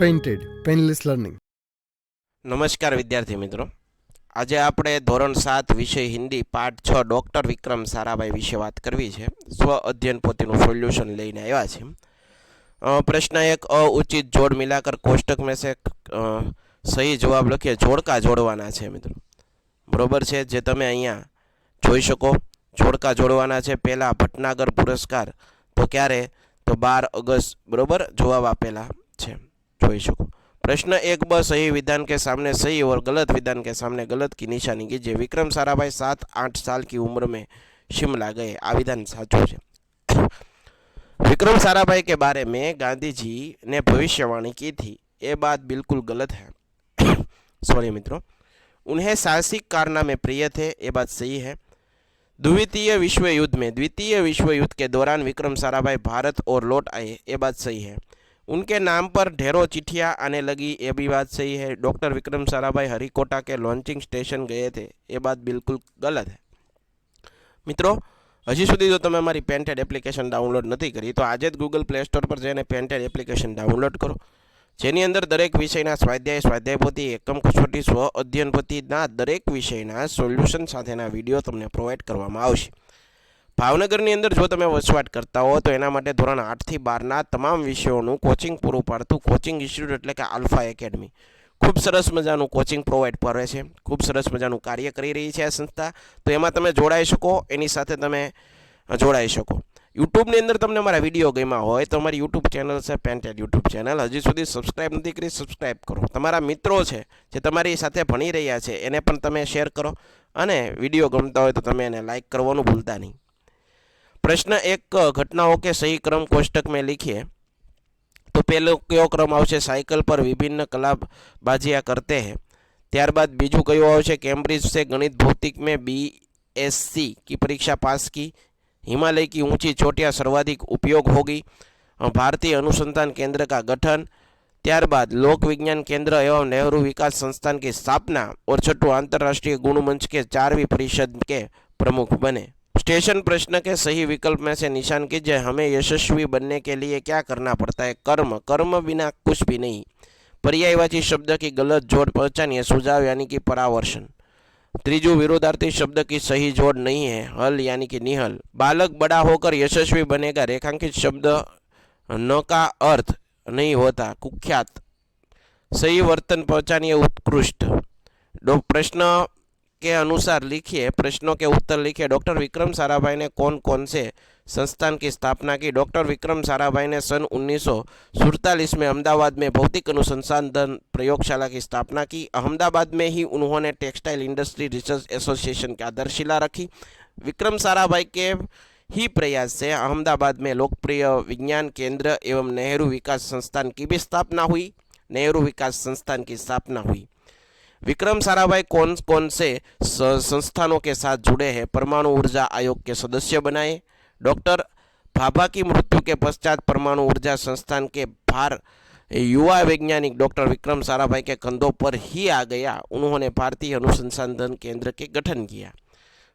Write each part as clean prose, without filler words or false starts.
Painted painless learning. નમસ્કાર વિદ્યાર્થી મિત્રો, આજે આપણે ધોરણ 7 વિષય હિન્દી પાઠ 6 ડૉક્ટર વિક્રમ સારાભાઈ વિશે વાત કરવી છે. સ્વ અધ્યયન પોથીનું સોલ્યુશન લઈને આવ્યા છે. प्रश्न एक, उचित जोड़ मिलाकर कोष्टक में से सही जवाब लखिए. जोड़का जोड़वाना है मित्रों, बराबर है. जे तमे अहींया जोई शको जोड़का जोड़वाना है. पहला भटनागर पुरस्कार तो क्यारे, तो 12 ऑगस्ट, बराबर. जवाब आपेला है, जोई शको. प्रश्न एक ब, सही विधान के सामने सही और गलत विधान के सामने गलत की निशानी कीजिए. विक्रम साराभाई 7-8 साल की उम्र में शिमला गए. आ विधान साचुं है. विक्रम साराभाई के बारे में गांधी जी ने भविष्यवाणी की थी, ये बात बिल्कुल गलत है. सॉरी मित्रों. उन्हें साहसिक कारनामे प्रिय थे, ये बात सही है. द्वितीय विश्व युद्ध के दौरान विक्रम साराभाई भारत और लौट आए, ये बात सही है. उनके नाम पर ढेरों चिट्ठियाँ आने लगी, ये भी बात सही है. डॉक्टर विक्रम साराभाई हरिकोटा के लॉन्चिंग स्टेशन गए थे, ये बात बिल्कुल गलत है. मित्रों, हजी सुधी जो तमे अमारी पेंटेड एप्लिकेशन डाउनलॉड नहीं करी तो आज गूगल प्ले स्टोर पर जईने पेंटेड एप्लिकेशन डाउनलॉड करो, जेनी अंदर दरेक विषयना स्वाध्याय पोथी, एकम कसोटी, स्व अध्ययन पोथीना दरेक विषयना सोल्यूशन साथेना विडियो तमने प्रोवाइड करवामां आवशे. भावनगरनी अंदर जो तमे वसवाट करता हो तो एना माटे धोरण 8 થી 12 तमाम विषयों कोचिंग पूरुं पाडतुं कोचिंग इंस्टिट्यूट एटले के अल्फा एकेडमी खूब सरस मजाનું कोचिंग प्रोवाइड करे छे. खूब सरस मजाનું कार्य करी रही है आ संस्था. तो एमां तमे जोड़ाई शको, एनी साथे तमे जोड़ाई शको. यूट्यूब ની અંદર તમને મારા વિડીયો ગમ્યા હોય તો અમારી यूट्यूब ચેનલ છે પેન્ટેડ यूट्यूब ચેનલ, હજી સુધી સબસ્ક્રાઇબ નથી કરી, સબસ્ક્રાઇબ કરો. તમારા મિત્રો છે જે તમારી સાથે ભણી રહ્યા છે એને પણ તમે શેર કરો અને વિડીયો ગમતા હોય તો તમે એને લાઈક કરવાનું ભૂલતા નહીં. प्रश्न एक, घटनाओं के सही क्रम कोष्टक में लिखिए. तो पहले कयो क्रम आवशे, साइकिल पर विभिन्न कलाबाजियाँ करते हैं. त्यारबाद बीजू कयो आवशे, कैम्ब्रिज से गणित भौतिक में BSc की परीक्षा पास की. हिमालय की ऊंची चोटियाँ सर्वाधिक उपयोग होगी. भारतीय अनुसंधान केंद्र का गठन. त्यारबाद लोक विज्ञान केंद्र एवं नेहरू विकास संस्थान की स्थापना. और छठो, अंतर्राष्ट्रीय गुण मंच के 4वीं परिषद के प्रमुख बने. स्टेशन प्रश्न के सही विकल्प में से निशान कीजिए. हमें यशस्वी बनने के लिए क्या करना पड़ता है? कर्म. कर्म बिना कुछ भी नहीं. पर्यायवाची शब्द की गलत जोड़ पहचानिए. सुझाव यानी कि परामर्शन. त्रीजू, विरोधार्थी शब्द की सही जोड़ नहीं है. हल यानी कि निहल. बालक बड़ा होकर यशस्वी बनेगा. रेखांकित शब्द न का अर्थ नहीं होता. कुख्यात. सही वर्तन पहचानिए. उत्कृष्ट. प्रश्न के अनुसार लिखिए, प्रश्नों के उत्तर लिखिए. डॉक्टर विक्रम साराभाई ने कौन कौन से संस्थान की स्थापना की? डॉक्टर विक्रम साराभाई ने सन 1947 में अहमदाबाद में भौतिक अनुसंधान प्रयोगशाला की स्थापना की. अहमदाबाद में ही उन्होंने टेक्सटाइल इंडस्ट्री रिसर्च एसोसिएशन की आधारशिला रखी. विक्रम साराभाई के ही प्रयास से अहमदाबाद में लोकप्रिय विज्ञान केंद्र एवं नेहरू विकास संस्थान की भी स्थापना हुई. नेहरू विकास संस्थान की स्थापना हुई. विक्रम साराभाई कौन कौन से संस्थानों के साथ जुड़े हैं? परमाणु ऊर्जा आयोग के सदस्य बनाए. डॉक्टर भाभा की मृत्यु के पश्चात परमाणु ऊर्जा संस्थान के भार युवा वैज्ञानिक डॉक्टर विक्रम साराभाई के कंधों पर ही आ गया. उन्होंने भारतीय अनुसंधान केंद्र के गठन किया.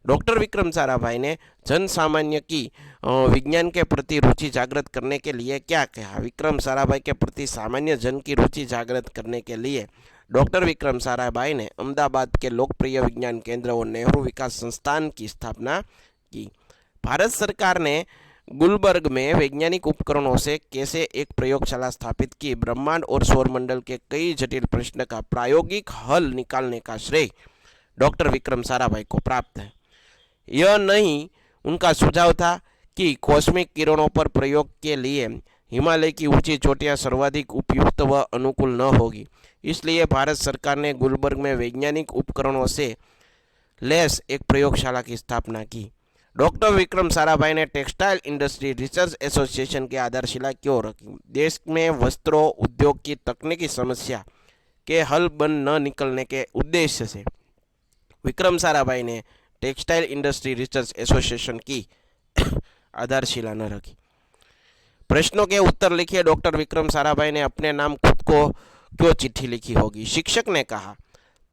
डॉक्टर विक्रम साराभाई ने जन सामान्य की विज्ञान के प्रति रुचि जागृत करने के लिए क्या कहा? विक्रम साराभाई के प्रति सामान्य जन की रुचि जागृत करने के लिए डॉक्टर विक्रम साराभाई ने अहमदाबाद के लोकप्रिय विज्ञान केंद्र और नेहरू विकास संस्थान की स्थापना की. भारत सरकार ने गुलबर्ग में वैज्ञानिक उपकरणों से कैसे एक प्रयोगशाला स्थापित की. ब्रह्मांड और सौरमंडल के कई जटिल प्रश्न का प्रायोगिक हल निकालने का श्रेय डॉक्टर विक्रम साराभाई को प्राप्त है. यह नहीं उनका सुझाव था कि कॉस्मिक किरणों पर प्रयोग के लिए हिमालय की ऊंची चोटियां सर्वाधिक उपयुक्त व अनुकूल न होगी. इसलिए भारत सरकार ने गुलबर्ग में वैज्ञानिक उपकरणों से लैस एक प्रयोगशाला की स्थापना की. डॉक्टर विक्रम साराभाई ने टेक्सटाइल इंडस्ट्री रिसर्च एसोसिएशन की आधारशिला क्यों रखी? देश में वस्त्रों उद्योग की तकनीकी समस्या के हल बन न निकलने के उद्देश्य से विक्रम साराभाई ने टेक्सटाइल इंडस्ट्री रिसर्च एसोसिएशन की आधारशिला न रखी. प्रश्नों के उत्तर लिखिए. डॉक्टर विक्रम साराभाई ने अपने नाम खुद को क्यों चिट्ठी लिखी होगी? शिक्षक ने कहा,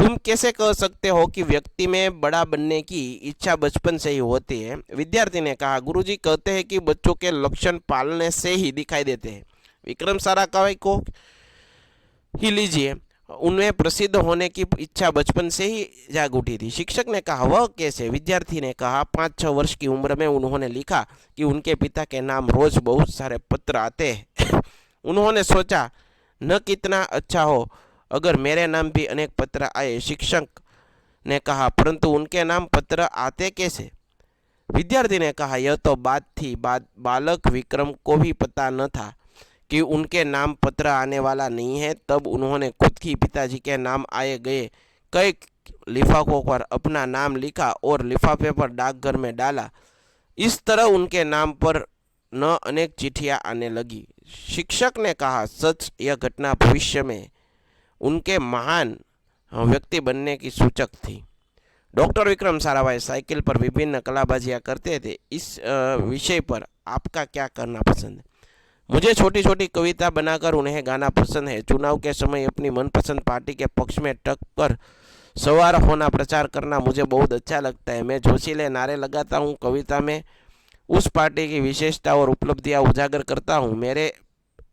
तुम कैसे कह सकते हो कि व्यक्ति में बड़ा बनने की इच्छा बचपन से ही होती है? विद्यार्थी ने कहा, गुरुजी कहते हैं कि बच्चों के लक्षण पालने से ही दिखाई देते हैं. विक्रम साराभाई को ही लीजिए, उनमें प्रसिद्ध होने की इच्छा बचपन से ही जाग उठी थी। शिक्षक ने कहा, वह कैसे? विद्यार्थी ने कहा, 5-6 वर्ष की उम्र में उन्होंने लिखा कि उनके पिता के नाम रोज बहुत सारे पत्र आते हैं। उन्होंने सोचा, न कितना अच्छा हो अगर मेरे नाम भी अनेक पत्र आए। शिक्षक ने कहा, परंतु उनके नाम पत्र आते कैसे? विद्यार्थी ने कहा, यह तो बात थी। बालक विक्रम को भी पता न था कि उनके नाम पत्र आने वाला नहीं है। तब उन्होंने खुद ही पिताजी के नाम आए गए कई लिफाफों पर अपना नाम लिखा और लिफाफे पर डाकघर में डाला। इस तरह उनके नाम पर न अनेक चिट्ठियां आने लगी। शिक्षक ने कहा, सच यह घटना भविष्य में उनके महान व्यक्ति बनने की सूचक थी। डॉक्टर विक्रम साराभाई साइकिल पर विभिन्न कलाबाजियां करते थे। इस विषय पर आपका क्या करना पसंद है? मुझे छोटी छोटी कविता बनाकर उन्हें गाना पसंद है। चुनाव के समय अपनी मनपसंद पार्टी के पक्ष में टक कर सवार होना, प्रचार करना मुझे बहुत अच्छा लगता है। मैं जोशीले नारे लगाता हूँ, कविता में उस पार्टी की विशेषता और उपलब्धियाँ उजागर करता हूँ। मेरे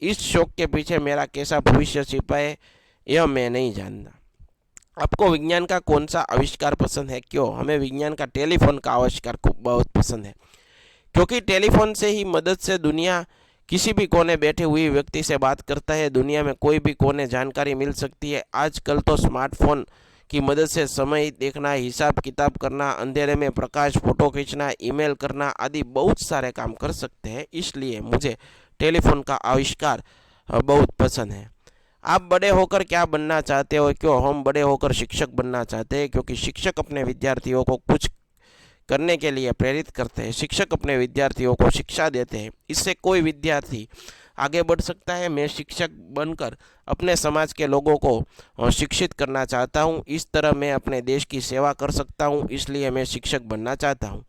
इस शौक के पीछे मेरा कैसा भविष्य छिपा है यह मैं नहीं जानता। आपको विज्ञान का कौन सा आविष्कार पसंद है? क्यों? हमें विज्ञान का टेलीफोन का आविष्कार बहुत पसंद है, क्योंकि टेलीफोन से ही मदद से दुनिया किसी भी कोने बैठे हुए व्यक्ति से बात करता है। दुनिया में कोई भी कोने जानकारी मिल सकती है। आजकल तो स्मार्टफोन की मदद से समय देखना, हिसाब किताब करना, अंधेरे में प्रकाश, फोटो खींचना, ईमेल करना आदि बहुत सारे काम कर सकते हैं। इसलिए मुझे टेलीफोन का आविष्कार बहुत पसंद है। आप बड़े होकर क्या बनना चाहते हो? क्यों? हम बड़े होकर शिक्षक बनना चाहते हैं, क्योंकि शिक्षक अपने विद्यार्थियों को कुछ करने के लिए प्रेरित करते हैं। शिक्षक अपने विद्यार्थियों को शिक्षा देते हैं, इससे कोई विद्यार्थी आगे बढ़ सकता है। मैं शिक्षक बनकर अपने समाज के लोगों को शिक्षित करना चाहता हूँ। इस तरह मैं अपने देश की सेवा कर सकता हूँ, इसलिए मैं शिक्षक बनना चाहता हूँ।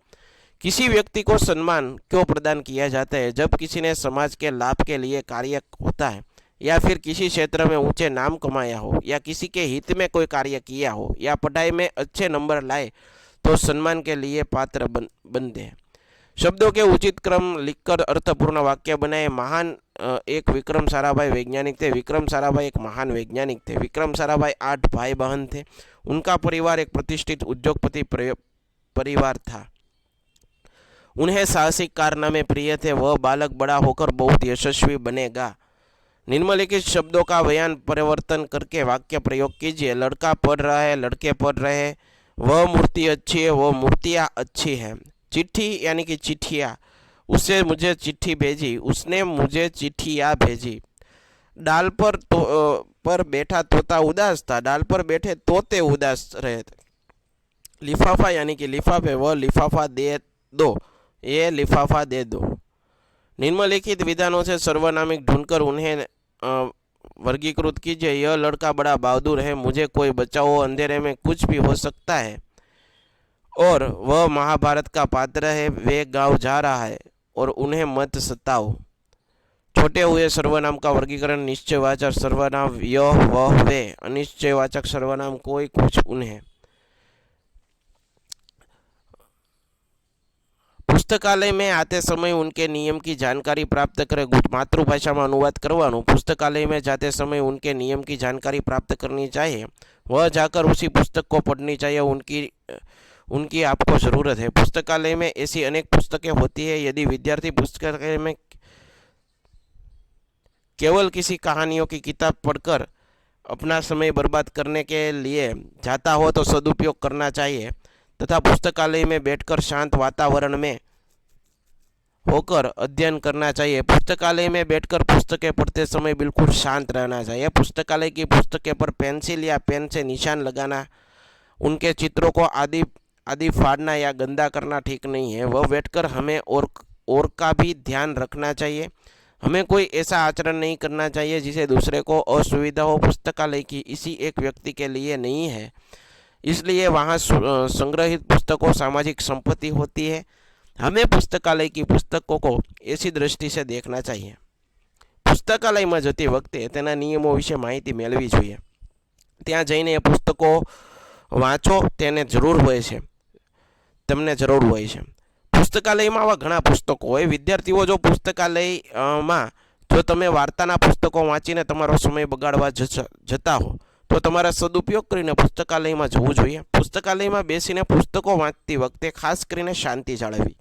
किसी व्यक्ति को सम्मान क्यों प्रदान किया जाता है? जब किसी ने समाज के लाभ के लिए कार्य होता है, या फिर किसी क्षेत्र में ऊंचे नाम कमाया हो, या किसी के हित में कोई कार्य किया हो, या पढ़ाई में अच्छे नंबर लाए, तो सम्मान के लिए पात्र बनते हैं। शब्दों के उचित क्रम लिखकर अर्थपूर्ण वाक्य बनाए। महान एक विक्रम साराभाई वैज्ञानिक थे। विक्रम साराभाई एक महान वैज्ञानिक थे। विक्रम साराभाई 8 भाई बहन थे। उनका परिवार एक प्रतिष्ठित उद्योगपति परिवार था। उन्हें साहसिक कारनामे प्रिय थे। वह बालक बड़ा होकर बहुत यशस्वी बनेगा। निम्नलिखित शब्दों का बयान परिवर्तन करके वाक्य प्रयोग कीजिए। लड़का पढ़ रहा है, लड़के पढ़ रहे हैं। वह मूर्ति अच्छी है, वह मूर्तियाँ अच्छी हैं। चिट्ठी यानी कि चिट्ठियाँ, उससे मुझे चिट्ठी भेजी, उसने मुझे चिट्ठियाँ भेजी। डाल पर बैठा तोता उदास था, डाल पर बैठे तोते उदास रहे थे। लिफाफा यानी कि लिफाफे, वह लिफाफा दे दो, ये लिफाफा दे दो। निम्नलिखित विधानों से सर्वनामिक ढूंढकर उन्हें वर्गीकृत कीजिए। यह लड़का बड़ा बहादुर है, मुझे कोई बचाओ, अंधेरे में कुछ भी हो सकता है। और वह महाभारत का पात्र है, वे गांव जा रहा है और उन्हें मत सताओ। छोटे हुए सर्वनाम का वर्गीकरण। निश्चयवाचक सर्वनाम यह वह वे, अनिश्चयवाचक सर्वनाम कोई कुछ उन्हें। पुस्तकालय में आते समय उनके नियम की जानकारी प्राप्त करें। मातृभाषा में अनुवाद करवानो। पुस्तकालय में जाते समय उनके नियम की जानकारी प्राप्त करनी चाहिए। वह जाकर उसी पुस्तक को पढ़नी चाहिए, उनकी आपको ज़रूरत है। पुस्तकालय में ऐसी अनेक पुस्तकें होती है। यदि विद्यार्थी पुस्तकालय में केवल किसी कहानियों की किताब पढ़कर अपना समय बर्बाद करने के लिए जाता हो तो सदुपयोग करना चाहिए तथा पुस्तकालय में बैठकर शांत वातावरण में होकर अध्ययन करना चाहिए। पुस्तकालय में बैठकर पुस्तकें पढ़ते समय बिल्कुल शांत रहना चाहिए। पुस्तकालय की पुस्तकें पर पेंसिल या पेन से निशान लगाना, उनके चित्रों को आदि फाड़ना या गंदा करना ठीक नहीं है। वह बैठकर हमें और का भी ध्यान रखना चाहिए। हमें कोई ऐसा आचरण नहीं करना चाहिए जिसे दूसरे को असुविधा हो। पुस्तकालय की इसी एक व्यक्ति के लिए नहीं है, इसलिए वहाँ संग्रहित पुस्तकों सामाजिक संपत्ति होती है। हमें पुस्तकालय की पुस्तकों को ऐसी दृष्टि से देखना चाहिए। पुस्तकालयમાં જતી વખતે તેના નિયમો વિશે માહિતી મેળવી જોઈએ। ત્યાં જઈને એ પુસ્તકો વાંચો, તેને જરૂર હોય છે, તમને જરૂર હોય છે। પુસ્તકાલયમાં આવા ઘણા પુસ્તકો હોય। વિદ્યાર્થીઓ જો પુસ્તકાલયમાં જો જો તમે વાર્તાના પુસ્તકો વાંચીને તમારો સમય બગાડવા જતા હો તો તમારા સદુપયોગ કરીને પુસ્તકાલયમાં જવું જોઈએ. પુસ્તકાલયમાં બેસીને પુસ્તકો વાંચતી વખતે ખાસ કરીને શાંતિ જાળવવી.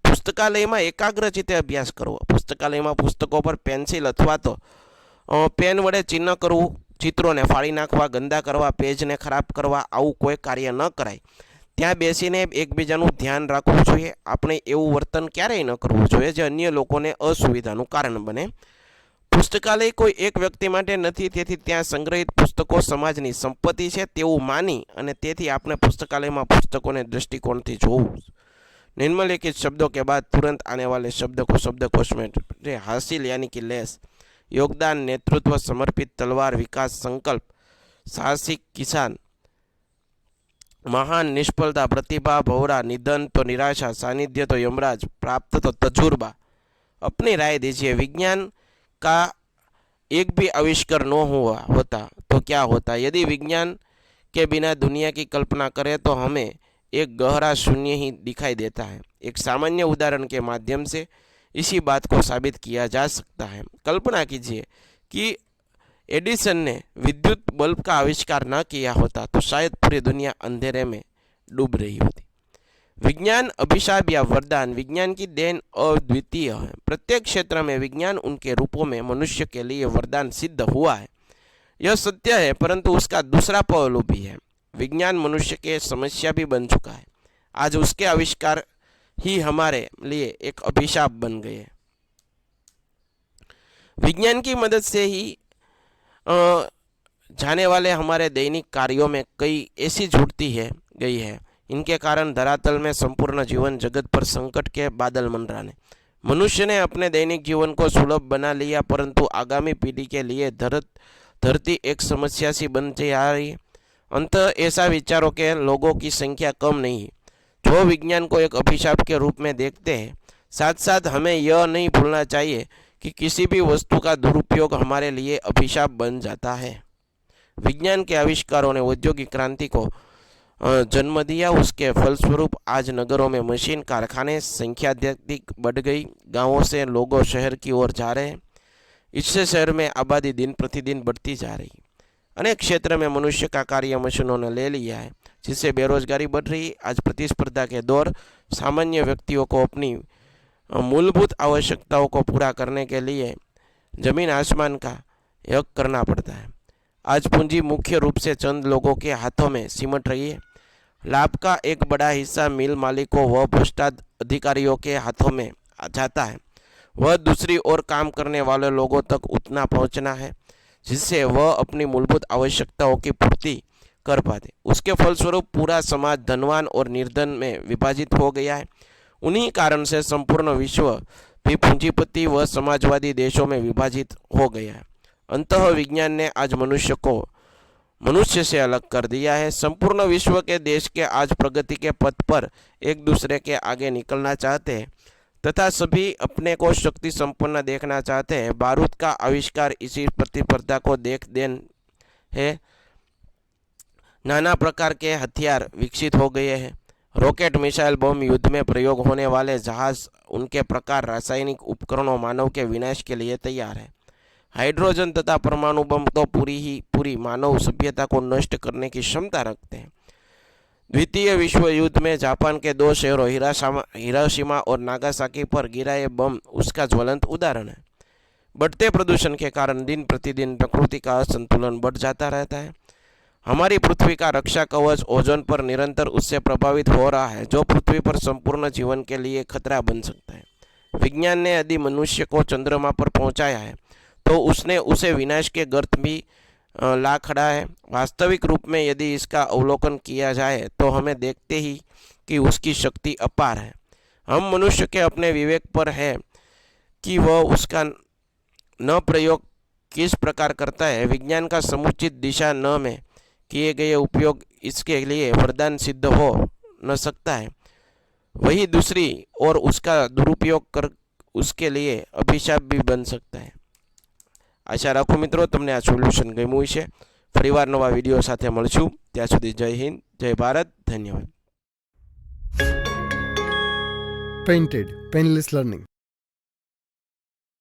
પુસ્તકાલયમાં એકાગ્રચિત્તે અભ્યાસ કરવો. પુસ્તકાલયમાં પુસ્તકો પર પેન્સિલ અથવા તો પેન વડે ચિહ્ન કરવું, ચિત્રોને ફાડી નાખવા, ગંદા કરવા, પેજને ખરાબ કરવા, આવું કોઈ કાર્ય ન કરાય. ત્યાં બેસીને એકબીજાનું ધ્યાન રાખવું જોઈએ. આપણે એવું વર્તન ક્યારેય ન કરવું જોઈએ જે અન્ય લોકોને અસુવિધાનું કારણ બને. પુસ્તકાલય કોઈ એક વ્યક્તિ માટે નથી, તેથી ત્યાં સંગ્રહિત પુસ્તકો સમાજની સંપત્તિ છે તેવું માની અને તેથી આપણે પુસ્તકાલયમાં પુસ્તકોને દૃષ્ટિકોણથી જોવું. निम्नलिखित शब्दों के बाद तुरंत आने वाले शब्द को शब्दकोश में हासिल यानी कि लेस, योगदान, नेतृत्व, समर्पित, तलवार, विकास, संकल्प, साहसिक, किसान, महान, निष्फलता, प्रतिभा, भौरा, निधन तो निराशा, सानिध्य तो यमराज, प्राप्त तो तजुर्बा. अपनी राय दीजिए. विज्ञान का एक भी आविष्कार न हुआ होता तो क्या होता? यदि विज्ञान के बिना दुनिया की कल्पना करें तो हमें एक गहरा शून्य ही दिखाई देता है. एक सामान्य उदाहरण के माध्यम से इसी बात को साबित किया जा सकता है. कल्पना कीजिए कि एडिसन ने विद्युत बल्ब का आविष्कार न किया होता तो शायद पूरी दुनिया अंधेरे में डूब रही होती. विज्ञान अभिशाप या वरदान. विज्ञान की देन अद्वितीय है. प्रत्येक क्षेत्र में विज्ञान उनके रूपों में मनुष्य के लिए वरदान सिद्ध हुआ है. यह सत्य है, परंतु उसका दूसरा पहलू भी है. विज्ञान मनुष्य के समस्या भी बन चुका है. आज उसके आविष्कार ही हमारे लिए एक अभिशाप बन गए. विज्ञान की मदद से ही जाने वाले हमारे दैनिक कार्यों में कई ऐसी जुड़ती है गई है. इनके कारण धरातल में संपूर्ण जीवन जगत पर संकट के बादल मंडराने. मनुष्य ने अपने दैनिक जीवन को सुलभ बना लिया, परंतु आगामी पीढ़ी के लिए धरती एक समस्या सी बनती जा रही है. अंत ऐसा विचारों के लोगों की संख्या कम नहीं है जो विज्ञान को एक अभिशाप के रूप में देखते हैं. साथ साथ हमें यह नहीं भूलना चाहिए कि किसी भी वस्तु का दुरुपयोग हमारे लिए अभिशाप बन जाता है. विज्ञान के आविष्कारों ने औद्योगिक क्रांति को जन्म दिया. उसके फलस्वरूप आज नगरों में मशीन, कारखाने, संख्या अत्यधिक बढ़ गई. गांवों से लोग शहर की ओर जा रहे हैं. इससे शहर में आबादी दिन प्रतिदिन बढ़ती जा रही है. अनेक क्षेत्र में मनुष्य का कार्य मशीनों ने ले लिया है, जिससे बेरोजगारी बढ़ रही है. आज प्रतिस्पर्धा के दौर सामान्य व्यक्तियों को अपनी मूलभूत आवश्यकताओं को पूरा करने के लिए जमीन आसमान का यज्ञ करना पड़ता है. आज पूंजी मुख्य रूप से चंद लोगों के हाथों में सिमट रही है. लाभ का एक बड़ा हिस्सा मिल मालिकों व भ्रष्टाचार अधिकारियों के हाथों में जाता है. वह दूसरी ओर काम करने वाले लोगों तक उतना पहुंचना है जिससे वह अपनी मूलभूत आवश्यकताओं की पूर्ति कर पाते. उसके फलस्वरूप पूरा समाज धनवान और निर्धन में विभाजित हो गया है. उन्हीं कारण से संपूर्ण विश्व भी पूंजीपति व समाजवादी देशों में विभाजित हो गया है. अंततः विज्ञान ने आज मनुष्य से अलग कर दिया है. संपूर्ण विश्व के देश के आज प्रगति के पथ पर एक दूसरे के आगे निकलना चाहते हैं तथा सभी अपने को शक्ति संपन्न देखना चाहते हैं. बारूद का आविष्कार इसी प्रतिस्पर्धा को देख देन है. नाना प्रकार के हथियार विकसित हो गए हैं. रॉकेट, मिसाइल, बम, युद्ध में प्रयोग होने वाले जहाज, उनके प्रकार, रासायनिक उपकरणों मानव के विनाश के लिए तैयार है. हाइड्रोजन तथा परमाणु बम तो पूरी मानव सभ्यता को नष्ट करने की क्षमता रखते हैं. द्वितीय विश्व युद्ध में जापान के 2 शहरों हिरोशिमा और नागासाकी पर गिराए बम उसका ज्वलंत उदाहरण है. बढ़ते प्रदूषण के कारण दिन प्रतिदिन प्रकृति का असंतुलन बढ़ जाता रहता है. हमारी पृथ्वी का रक्षा कवच ओजोन पर निरंतर उससे प्रभावित हो रहा है, जो पृथ्वी पर संपूर्ण जीवन के लिए खतरा बन सकता है. विज्ञान ने यदि मनुष्य को चंद्रमा पर पहुंचाया है तो उसने उसे विनाश के गर्त भी ला खड़ा है. वास्तविक रूप में यदि इसका अवलोकन किया जाए तो हमें देखते ही कि उसकी शक्ति अपार है. हम मनुष्य के अपने विवेक पर है कि वह उसका न प्रयोग किस प्रकार करता है. विज्ञान का समुचित दिशा न में किए गए उपयोग इसके लिए वरदान सिद्ध हो न सकता है, वही दूसरी और उसका दुरुपयोग कर उसके लिए अभिशाप भी बन सकता है. आशा राखूं मित्रों તમને આ સોલ્યુશન ગમ્યું છે. ફરીવાર નવા વિડીયો સાથે મળશું. ત્યાં સુધી જય હિન્દ, જય ભારત, ધન્યવાદ. Painted Painless Learning.